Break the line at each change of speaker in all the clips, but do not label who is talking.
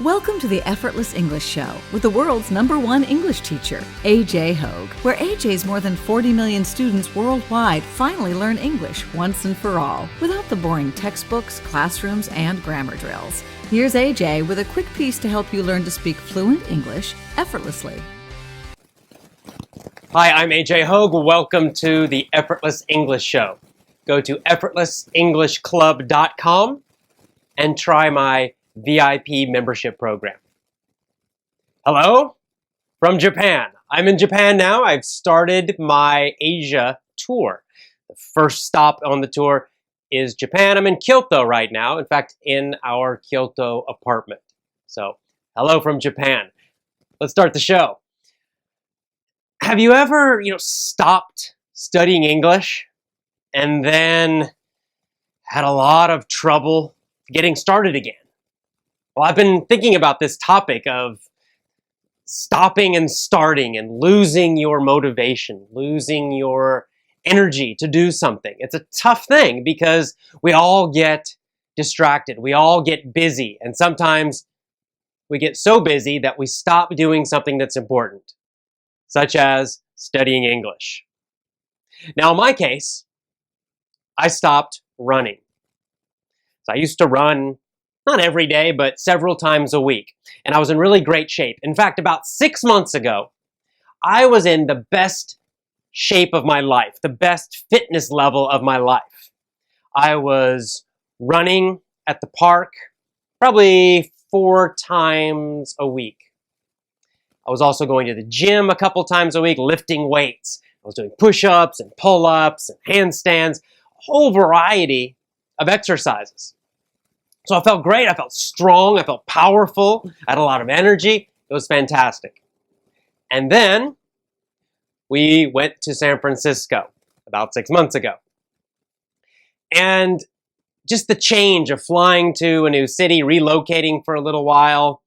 Welcome to the Effortless English Show with the world's #1 English teacher, AJ Hoge, where AJ's more than 40 million students worldwide finally learn English once and for all, without the boring textbooks, classrooms, and grammar drills. Here's AJ with a quick piece to help you learn to speak fluent English effortlessly.
Hi, I'm AJ Hoge. Welcome to the Effortless English Show. Go to effortlessenglishclub.com and try my VIP membership program. Hello from Japan. I'm in Japan now. I've started my Asia tour. The first stop on the tour is Japan. I'm in Kyoto right now. In fact, in our Kyoto apartment. So, hello from Japan. Let's start the show. Have you ever, stopped studying English and then had a lot of trouble getting started again? Well, I've been thinking about this topic of stopping and starting and losing your motivation, losing your energy to do something. It's a tough thing because we all get distracted. We all get busy. And sometimes we get so busy that we stop doing something that's important, such as studying English. Now, in my case, I stopped running. So I used to run not every day, but several times a week. And I was in really great shape. In fact, about 6 months ago, I was in the best shape of my life, the best fitness level of my life. I was running at the park probably 4 times a week. I was also going to the gym a couple times a week, lifting weights. I was doing push-ups and pull-ups and handstands, a whole variety of exercises. So I felt great, I felt strong, I felt powerful, I had a lot of energy. It was fantastic. And then we went to San Francisco about 6 months ago. And just the change of flying to a new city, relocating for a little while,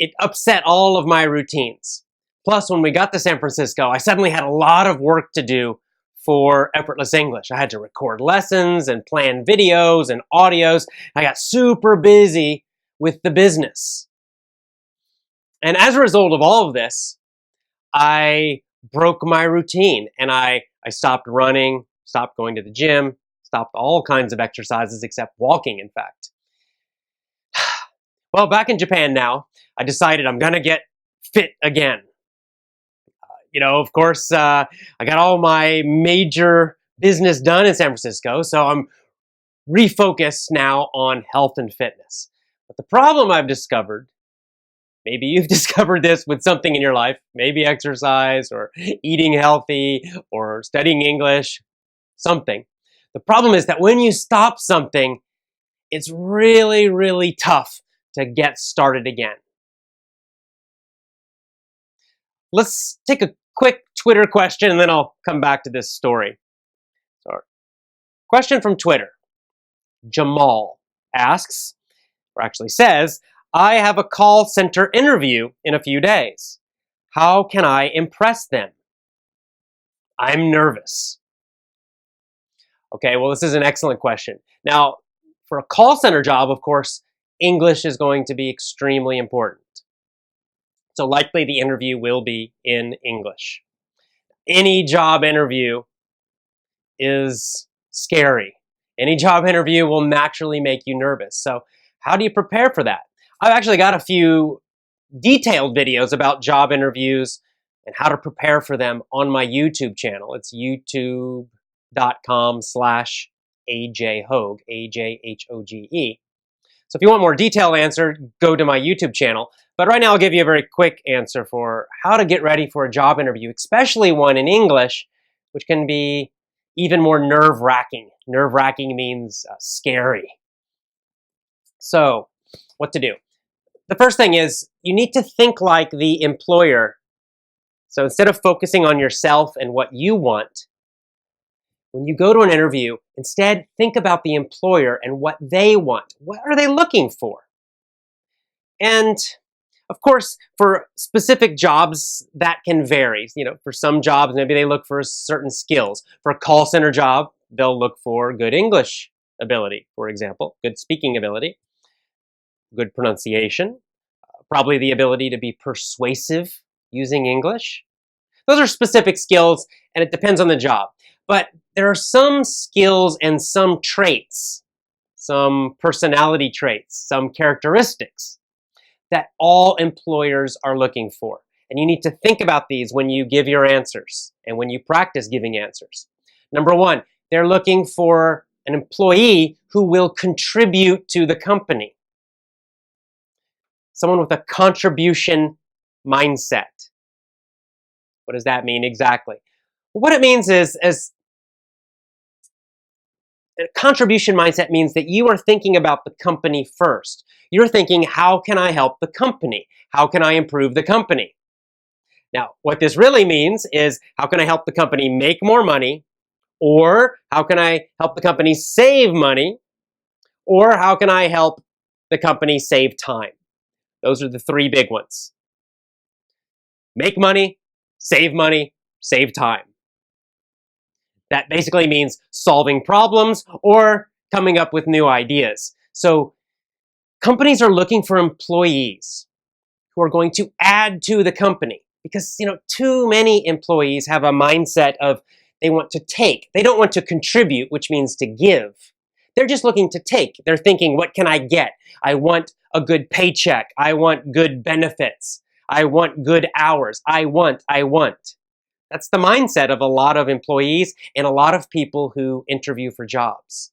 it upset all of my routines. Plus, when we got to San Francisco, I suddenly had a lot of work to do for Effortless English. I had to record lessons and plan videos and audios. I got super busy with the business. And as a result of all of this, I broke my routine and I stopped running, stopped going to the gym, stopped all kinds of exercises except walking, in fact. Well, back in Japan now, I decided I'm gonna get fit again. Of course, I got all my major business done in San Francisco, so I'm refocused now on health and fitness. But the problem I've discovered, maybe you've discovered this with something in your life, maybe exercise or eating healthy or studying English, something. The problem is that when you stop something, it's really, really tough to get started again. Let's take a quick Twitter question and then I'll come back to this story. So, question from Twitter. Jamal asks, or actually says, I have a call center interview in a few days. How can I impress them? I'm nervous. Okay, well, this is an excellent question. Now, for a call center job, of course, English is going to be extremely important. So likely the interview will be in English. Any job interview is scary. Any job interview will naturally make you nervous. So how do you prepare for that? I've actually got a few detailed videos about job interviews and how to prepare for them on my YouTube channel. It's youtube.com/AJHoge, AJHOGE. So if you want more detailed answer, go to my YouTube channel. But right now I'll give you a very quick answer for how to get ready for a job interview, especially one in English, which can be even more nerve-wracking. Nerve-wracking means scary. So, what to do? The first thing is you need to think like the employer. So instead of focusing on yourself and what you want, when you go to an interview, instead think about the employer and what they want. What are they looking for? And of course, for specific jobs, that can vary. For some jobs, maybe they look for certain skills. For a call center job, they'll look for good English ability, for example, good speaking ability, good pronunciation, Probably the ability to be persuasive using English. Those are specific skills, and it depends on the job. But there are some skills and some traits, some personality traits, some characteristics that all employers are looking for. And you need to think about these when you give your answers and when you practice giving answers. Number one, they're looking for an employee who will contribute to the company. Someone with a contribution mindset. What does that mean exactly? What it means is a contribution mindset means that you are thinking about the company first. You're thinking, how can I help the company? How can I improve the company? Now, what this really means is, how can I help the company make more money? Or how can I help the company save money? Or how can I help the company save time? Those are the three big ones. Make money, save time. That basically means solving problems or coming up with new ideas. So companies are looking for employees who are going to add to the company, because too many employees have a mindset of they want to take. They don't want to contribute, which means to give. They're just looking to take. They're thinking, what can I get? I want a good paycheck. I want good benefits. I want good hours. I want. That's the mindset of a lot of employees and a lot of people who interview for jobs.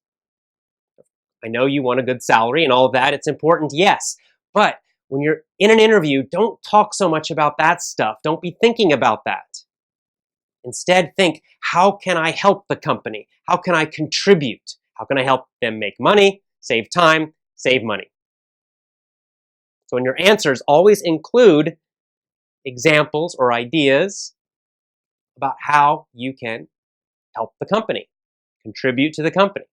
I know you want a good salary and all of that. It's important, yes. But when you're in an interview, don't talk so much about that stuff. Don't be thinking about that. Instead, think, how can I help the company? How can I contribute? How can I help them make money, save time, save money? So in your answers, always include examples or ideas about how you can help the company, contribute to the company.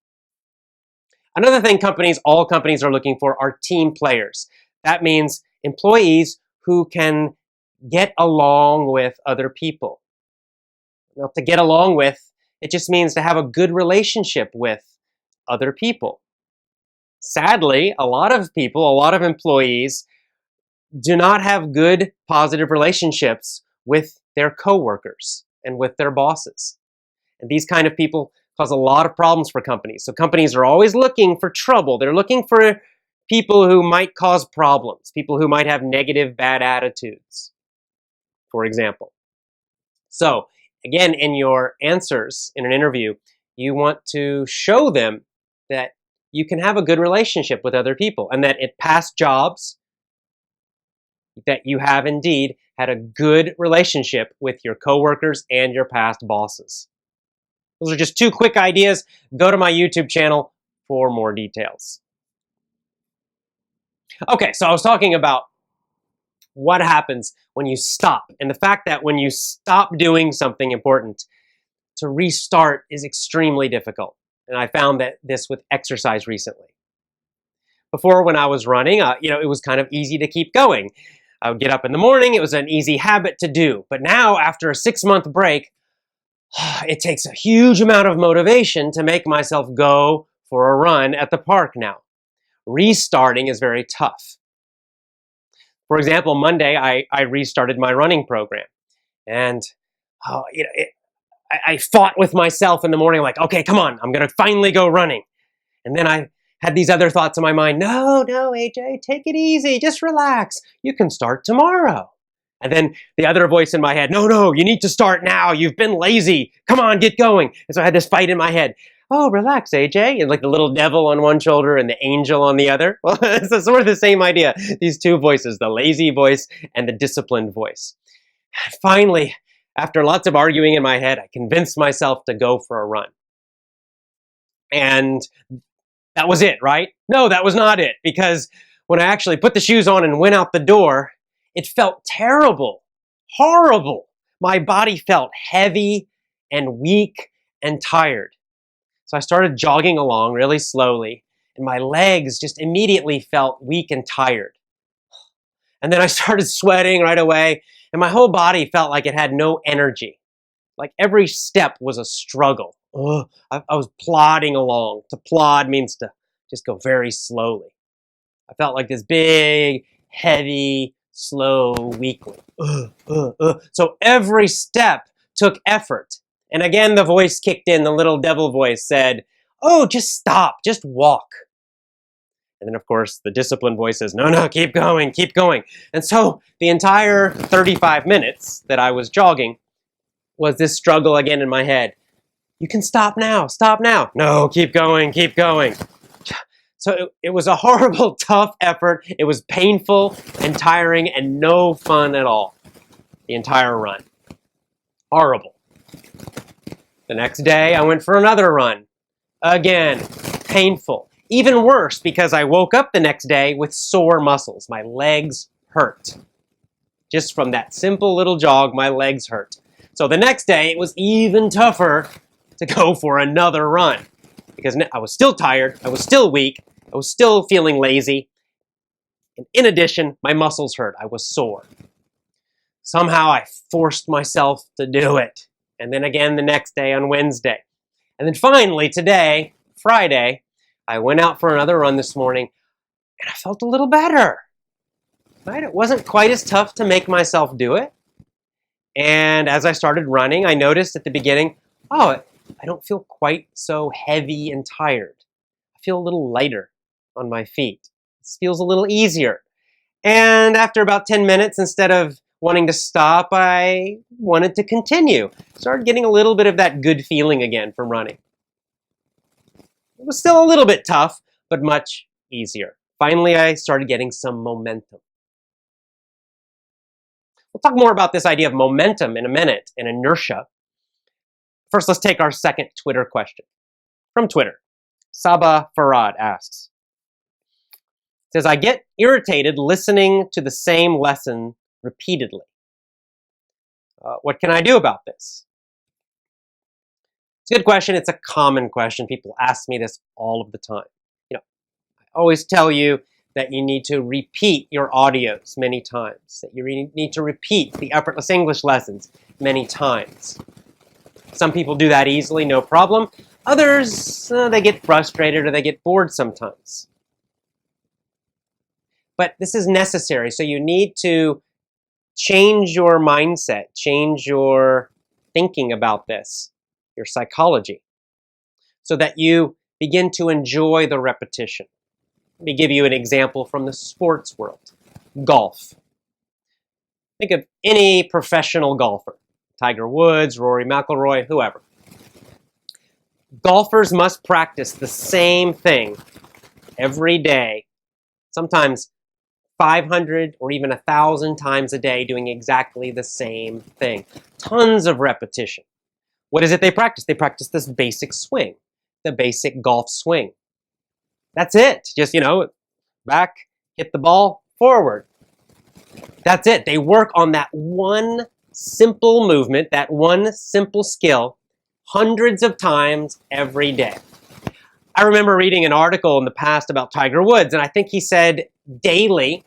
Another thing all companies are looking for are team players. That means employees who can get along with other people. Now, to get along with, it just means to have a good relationship with other people. Sadly, a lot of employees do not have good, positive relationships with their coworkers and with their bosses. And these kind of people cause a lot of problems for companies. So companies are always looking for trouble. They're looking for people who might cause problems, people who might have negative, bad attitudes, for example. So, again, in your answers in an interview, you want to show them that you can have a good relationship with other people, and that at past jobs, that you have indeed had a good relationship with your coworkers and your past bosses. Those are just two quick ideas. Go to my YouTube channel for more details. Okay, so I was talking about what happens when you stop, and the fact that when you stop doing something important, to restart is extremely difficult. And I found that this with exercise recently. Before, when I was running, it was kind of easy to keep going. I would get up in the morning, it was an easy habit to do. But now, after a 6-month break, it takes a huge amount of motivation to make myself go for a run at the park now. Restarting is very tough. For example, Monday, I restarted my running program. And I fought with myself in the morning, like, okay, come on, I'm going to finally go running. And then I had these other thoughts in my mind. No, AJ, take it easy. Just relax. You can start tomorrow. And then the other voice in my head, no, you need to start now. You've been lazy. Come on, get going. And so I had this fight in my head. Oh, relax, AJ. And like the little devil on one shoulder and the angel on the other. Well, it's sort of the same idea. These two voices, the lazy voice and the disciplined voice. And finally, after lots of arguing in my head, I convinced myself to go for a run. And that was it, right? No, that was not it. Because when I actually put the shoes on and went out the door, it felt terrible, horrible. My body felt heavy and weak and tired. So I started jogging along really slowly, and my legs just immediately felt weak and tired. And then I started sweating right away, and my whole body felt like it had no energy. Like every step was a struggle. I was plodding along. To plod means to just go very slowly. I felt like this big, heavy, slow, weakly. So every step took effort. And again, the voice kicked in, the little devil voice said, oh, just stop, just walk. And then, of course, the disciplined voice says, no, keep going, keep going. And so the entire 35 minutes that I was jogging was this struggle again in my head. You can stop now, stop now. No, keep going, keep going. So it was a horrible, tough effort. It was painful and tiring and no fun at all. The entire run. Horrible. The next day, I went for another run. Again, painful. Even worse, because I woke up the next day with sore muscles. My legs hurt. Just from that simple little jog, my legs hurt. So the next day, it was even tougher to go for another run. Because I was still tired, I was still weak, I was still feeling lazy. And in addition, my muscles hurt. I was sore. Somehow I forced myself to do it. And then again the next day on Wednesday. And then finally today, Friday, I went out for another run this morning and I felt a little better. Right? It wasn't quite as tough to make myself do it. And as I started running, I noticed at the beginning, I don't feel quite so heavy and tired. I feel a little lighter on my feet. This feels a little easier. And after about 10 minutes, instead of wanting to stop, I wanted to continue. Started getting a little bit of that good feeling again from running. It was still a little bit tough, but much easier. Finally, I started getting some momentum. We'll talk more about this idea of momentum in a minute, and inertia. First, let's take our second Twitter question. From Twitter, Saba Farad asks, says, I get irritated listening to the same lesson repeatedly. What can I do about this? It's a good question. It's a common question. People ask me this all of the time. I always tell you that you need to repeat your audios many times, that you need to repeat the Effortless English lessons many times. Some people do that easily, no problem. Others, they get frustrated or they get bored sometimes. But this is necessary, so you need to change your mindset, change your thinking about this, your psychology, so that you begin to enjoy the repetition. Let me give you an example from the sports world. Golf. Think of any professional golfer. Tiger Woods, Rory McIlroy, whoever. Golfers must practice the same thing every day, sometimes 500 or even 1,000 times a day, doing exactly the same thing. Tons of repetition. What is it they practice? They practice this basic swing, the basic golf swing. That's it. Just, back, hit the ball, forward. That's it. They work on that one simple movement, that one simple skill, hundreds of times every day. I remember reading an article in the past about Tiger Woods, and I think he said daily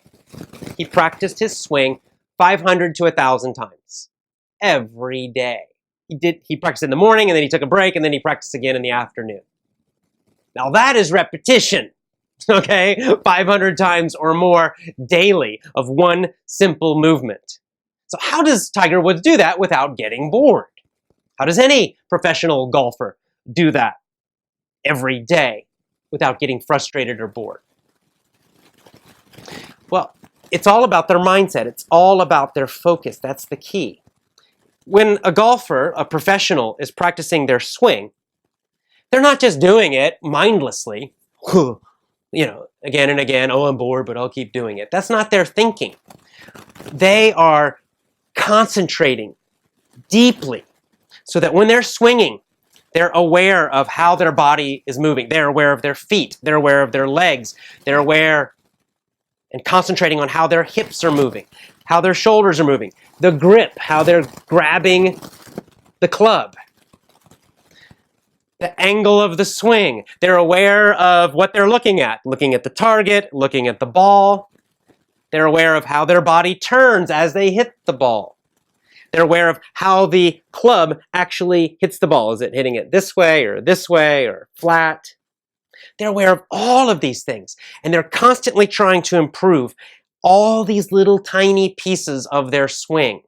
he practiced his swing 500 to 1,000 times every day. He practiced in the morning, and then he took a break, and then he practiced again in the afternoon. Now that is repetition, okay? 500 times or more daily of one simple movement. So how does Tiger Woods do that without getting bored? How does any professional golfer do that every day without getting frustrated or bored? Well, it's all about their mindset. It's all about their focus. That's the key. When a golfer, a professional, is practicing their swing, they're not just doing it mindlessly, again and again, I'm bored, but I'll keep doing it. That's not their thinking. They are concentrating deeply so that when they're swinging, they're aware of how their body is moving. They're aware of their feet. They're aware of their legs. They're aware and concentrating on how their hips are moving, how their shoulders are moving, the grip, how they're grabbing the club, the angle of the swing. They're aware of what they're looking at the target, looking at the ball. They're aware of how their body turns as they hit the ball. They're aware of how the club actually hits the ball. Is it hitting it this way or flat? They're aware of all of these things, and they're constantly trying to improve all these little tiny pieces of their swing.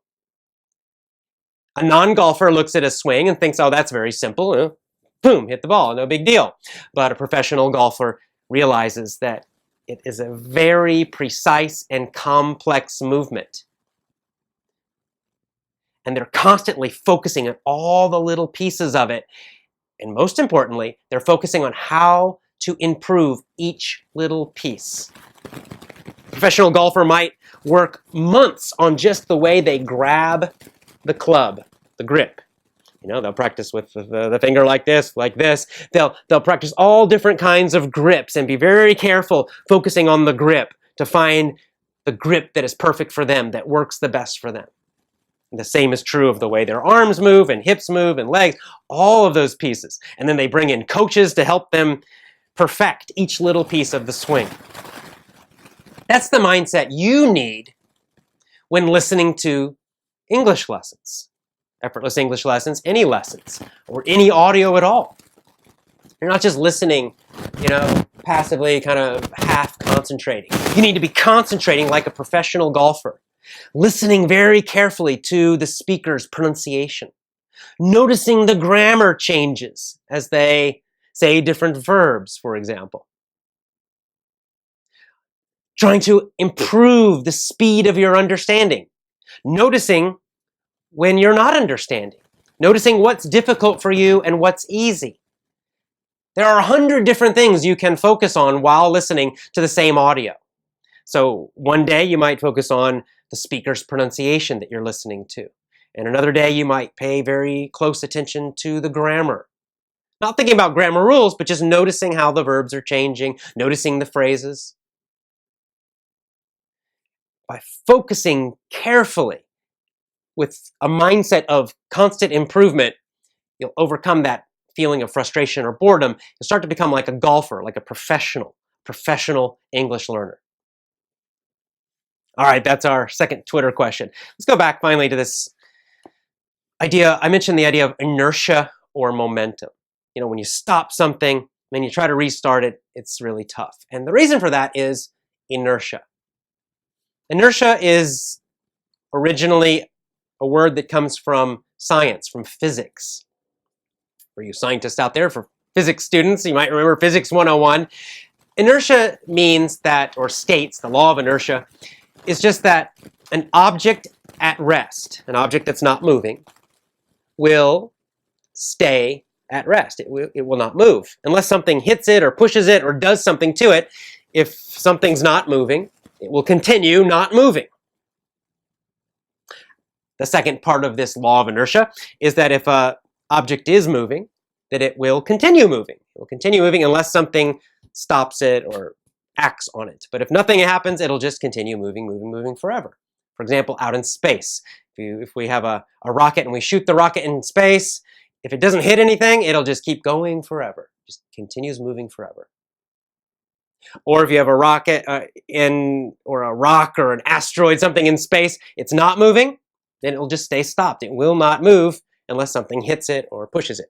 A non-golfer looks at a swing and thinks, oh, that's very simple. Boom, hit the ball, no big deal. But a professional golfer realizes that it is a very precise and complex movement. And they're constantly focusing on all the little pieces of it. And most importantly, they're focusing on how to improve each little piece. A professional golfer might work months on just the way they grab the club, the grip. You know, they'll practice with the finger like this, like this. They'll practice all different kinds of grips and be very careful focusing on the grip to find the grip that is perfect for them, that works the best for them. And the same is true of the way their arms move and hips move and legs, all of those pieces. And then they bring in coaches to help them perfect each little piece of the swing. That's the mindset you need when listening to English lessons. Effortless English lessons, any lessons, or any audio at all. You're not just listening, passively, kind of half concentrating. You need to be concentrating like a professional golfer, listening very carefully to the speaker's pronunciation, noticing the grammar changes as they say different verbs, for example. Trying to improve the speed of your understanding, noticing when you're not understanding, noticing what's difficult for you and what's easy. There are 100 different things you can focus on while listening to the same audio. So one day you might focus on the speaker's pronunciation that you're listening to. And another day you might pay very close attention to the grammar. Not thinking about grammar rules, but just noticing how the verbs are changing, noticing the phrases. By focusing carefully with a mindset of constant improvement, you'll overcome that feeling of frustration or boredom. You'll start to become like a golfer, like a professional English learner. All right, that's our second Twitter question. Let's go back finally to this idea. I mentioned the idea of inertia or momentum. When you stop something, then you try to restart it, it's really tough. And the reason for that is inertia. Inertia is originally a word that comes from science, from physics. For you scientists out there, for physics students, you might remember Physics 101. Inertia means that, or states, the law of inertia, is just that an object at rest, an object that's not moving, will stay at rest. It will not move. Unless something hits it or pushes it or does something to it, if something's not moving, it will continue not moving. The second part of this law of inertia is that if an object is moving, that it will continue moving. It will continue moving unless something stops it or acts on it. But if nothing happens, it'll just continue moving forever. For example, out in space, if we have a rocket and we shoot the rocket in space, if it doesn't hit anything, it'll just keep going forever. Just continues moving forever. Or if you have a rocket or a rock or an asteroid, something in space, it's not moving, then it'll just stay stopped. It will not move unless something hits it or pushes it.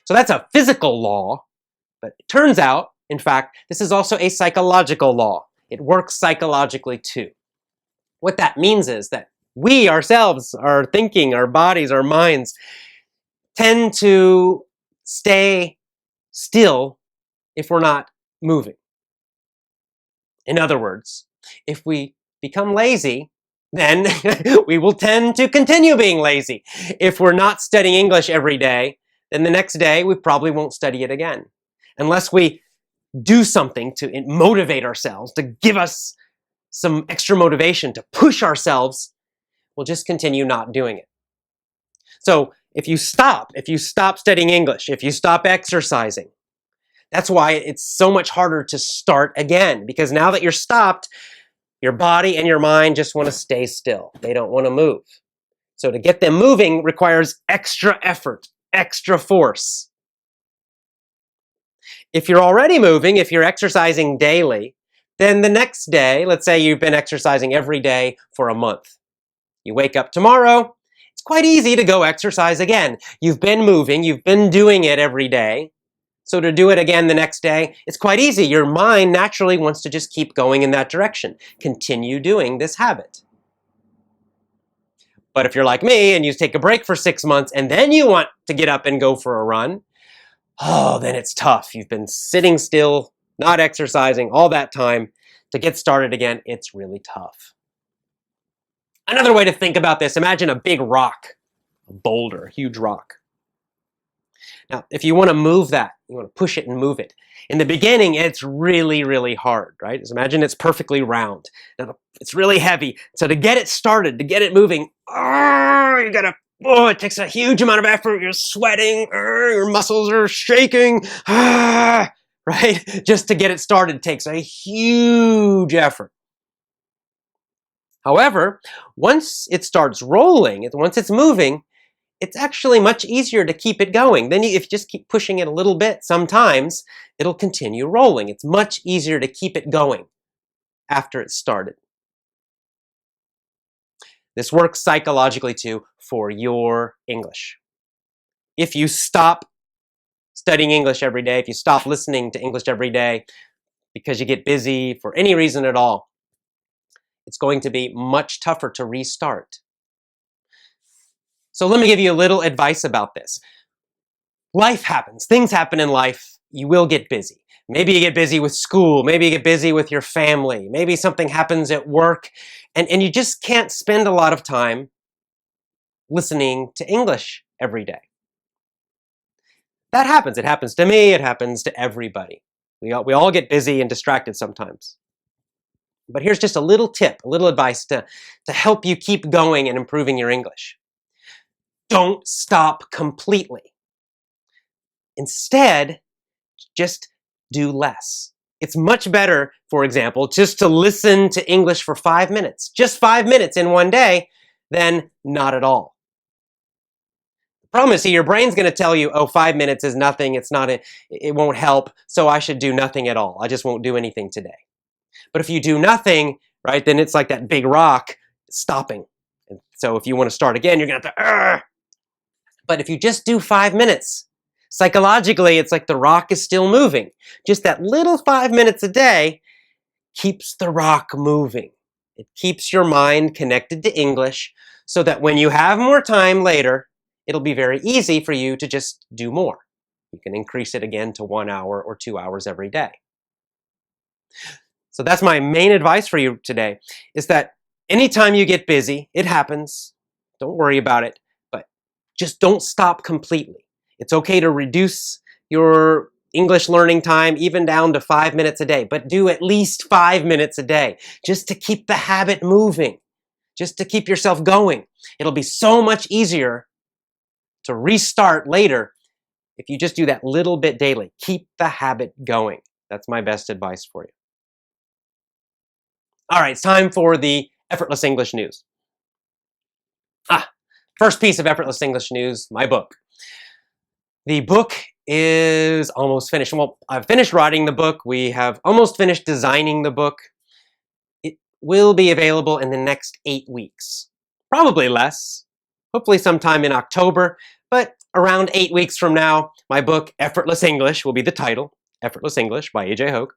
So that's a physical law, but it turns out, in fact, this is also a psychological law. It works psychologically too. What that means is that we ourselves, our thinking, our bodies, our minds, tend to stay still if we're not moving. In other words, if we become lazy, then we will tend to continue being lazy. If we're not studying English every day, then the next day we probably won't study it again. Unless we do something to motivate ourselves, to give us some extra motivation, to push ourselves, we'll just continue not doing it. So if you stop studying English, if you stop exercising, that's why it's so much harder to start again, because now that you're stopped, your body and your mind just want to stay still. They don't want to move. So to get them moving requires extra effort, extra force. If you're already moving, if you're exercising daily, then the next day, let's say you've been exercising every day for a month. You wake up tomorrow, it's quite easy to go exercise again. You've been moving, you've been doing it every day. So to do it again the next day, it's quite easy. Your mind naturally wants to just keep going in that direction. Continue doing this habit. But if you're like me and you take a break for 6 months and then you want to get up and go for a run, oh, then it's tough. You've been sitting still, not exercising all that time. To get started again, it's really tough. Another way to think about this, imagine a big rock, a boulder, a huge rock. Now, if you want to move that, you want to push it and move it. In the beginning, it's really, really hard, right? Just imagine it's perfectly round. Now, it's really heavy. So to get it started, to get it moving, it takes a huge amount of effort. You're sweating, your muscles are shaking, right? Just to get it started takes a huge effort. However, once it starts rolling, once it's moving, it's actually much easier to keep it going. Then if you just keep pushing it a little bit, sometimes it'll continue rolling. It's much easier to keep it going after it's started. This works psychologically too for your English. If you stop studying English every day, if you stop listening to English every day because you get busy for any reason at all, it's going to be much tougher to restart. So let me give you a little advice about this. Life happens. Things happen in life. You will get busy. Maybe you get busy with school. Maybe you get busy with your family. Maybe something happens at work, and you just can't spend a lot of time listening to English every day. That happens. It happens to me. It happens to everybody. We all get busy and distracted sometimes. But here's just a little tip, a little advice to help you keep going and improving your English. Don't stop completely. Instead, just do less. It's much better, for example, just to listen to English for 5 minutes, just 5 minutes in one day, than not at all. The problem is, see, your brain's going to tell you, oh, 5 minutes is nothing, it won't help, so I should do nothing at all. I just won't do anything today. But if you do nothing, right, then it's like that big rock stopping. And so if you want to start again, you're going to have to, But if you just do 5 minutes, psychologically, it's like the rock is still moving. Just that little 5 minutes a day keeps the rock moving. It keeps your mind connected to English so that when you have more time later, it'll be very easy for you to just do more. You can increase it again to 1 hour or 2 hours every day. So that's my main advice for you today, is that anytime you get busy, it happens, don't worry about it, but just don't stop completely. It's okay to reduce your English learning time even down to 5 minutes a day, but do at least 5 minutes a day just to keep the habit moving, just to keep yourself going. It'll be so much easier to restart later if you just do that little bit daily. Keep the habit going. That's my best advice for you. All right, it's time for the Effortless English news. First piece of Effortless English news, my book. The book is almost finished. Well, I've finished writing the book. We have almost finished designing the book. It will be available in the next 8 weeks. Probably less. Hopefully sometime in October, but around 8 weeks from now, my book, Effortless English, will be the title. Effortless English by A.J. Hoge.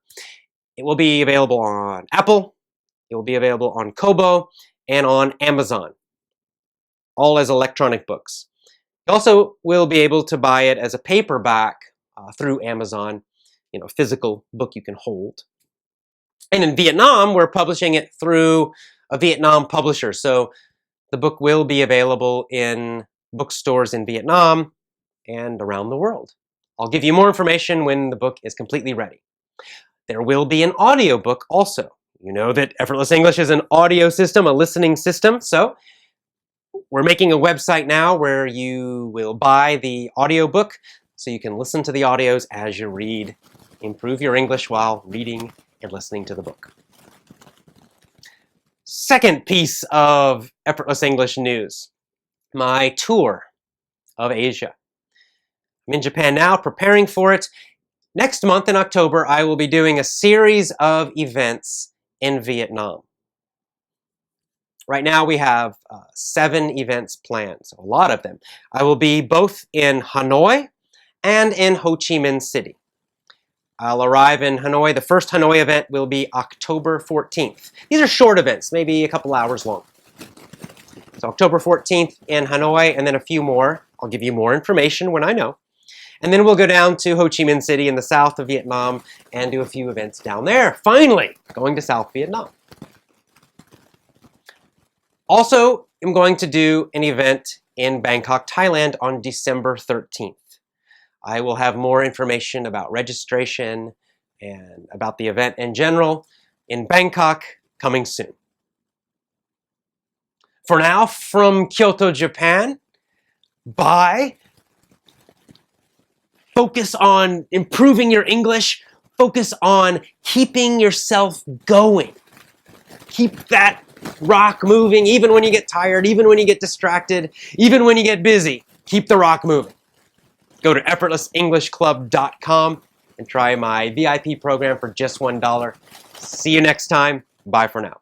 It will be available on Apple. It will be available on Kobo and on Amazon, all as electronic books. You also will be able to buy it as a paperback through Amazon, a physical book you can hold. And in Vietnam, we're publishing it through a Vietnam publisher. So the book will be available in bookstores in Vietnam and around the world. I'll give you more information when the book is completely ready. There will be an audiobook also. You know that Effortless English is an audio system, a listening system. So we're making a website now where you will buy the audiobook so you can listen to the audios as you read. Improve your English while reading and listening to the book. Second piece of Effortless English news, my tour of Asia. I'm in Japan now, preparing for it. Next month in October, I will be doing a series of events in Vietnam. Right now we have 7 events planned, so a lot of them. I will be both in Hanoi and in Ho Chi Minh City. I'll arrive in Hanoi. The first Hanoi event will be October 14th. These are short events, maybe a couple hours long. So October 14th in Hanoi, and then a few more. I'll give you more information when I know. And then we'll go down to Ho Chi Minh City in the south of Vietnam and do a few events down there. Finally, going to South Vietnam. Also, I'm going to do an event in Bangkok, Thailand on December 13th. I will have more information about registration and about the event in general in Bangkok coming soon. For now, from Kyoto, Japan, bye. Focus on improving your English. Focus on keeping yourself going. Keep that rock moving even when you get tired, even when you get distracted, even when you get busy. Keep the rock moving. Go to effortlessenglishclub.com and try my VIP program for just $1. See you next time. Bye for now.